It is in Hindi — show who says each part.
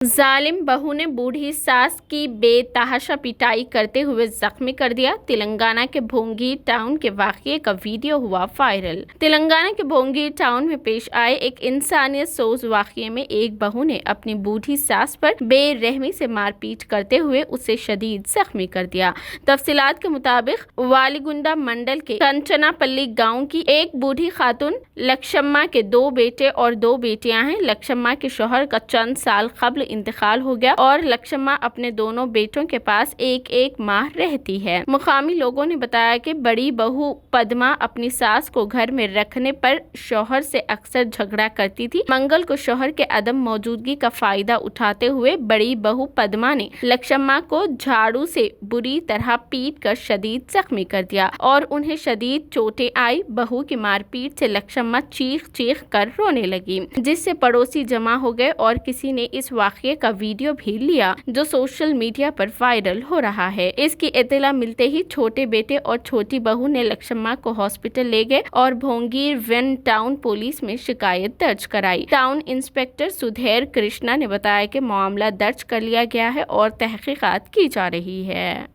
Speaker 1: जालिम बहू ने बूढ़ी सास की बेतहाशा पिटाई करते हुए जख्मी कर दिया। तेलंगाना के भोंगी टाउन के वाकये का वीडियो हुआ वायरल। तेलंगाना के भोंगी टाउन में पेश आए एक इंसानियत सोज वाकये में एक बहू ने अपनी बूढ़ी सास पर बेरहमी से मारपीट करते हुए उसे शदीद जख्मी कर दिया। तफसीलात के मुताबिक वालीगुंडा मंडल के कंचनापल्ली गाँव की एक बूढ़ी खातून लक्ष्मम्मा के 2 बेटे और 2 बेटियां हैं। लक्ष्मम्मा के शौहर का चंद साल कब्ल इंतकाल हो गया और लक्ष्मम्मा अपने दोनों बेटों के पास एक एक माह रहती है। मुकामी लोगों ने बताया कि बड़ी बहू पद्मा अपनी सास को घर में रखने पर शौहर से अक्सर झगड़ा करती थी। मंगल को शौहर के अदम मौजूदगी का फायदा उठाते हुए बड़ी बहू पद्मा ने लक्ष्मम्मा को झाड़ू से बुरी तरह पीट कर शदीद जख्मी कर दिया और उन्हें शदीद चोटें आई। बहू की मारपीट से लक्ष्मम्मा चीख चीख कर रोने लगी, जिससे पड़ोसी जमा हो गए और किसी ने इस वाकये का वीडियो भी लिया जो सोशल मीडिया पर वायरल हो रहा है। इसकी इत्तला मिलते ही छोटे बेटे और छोटी बहू ने लक्ष्मम्मा को हॉस्पिटल ले गए और भोंगीर वन टाउन पुलिस में शिकायत दर्ज कराई। टाउन इंस्पेक्टर सुधीर कृष्णा ने बताया कि मामला दर्ज कर लिया गया है और तहकीकात की जा रही है।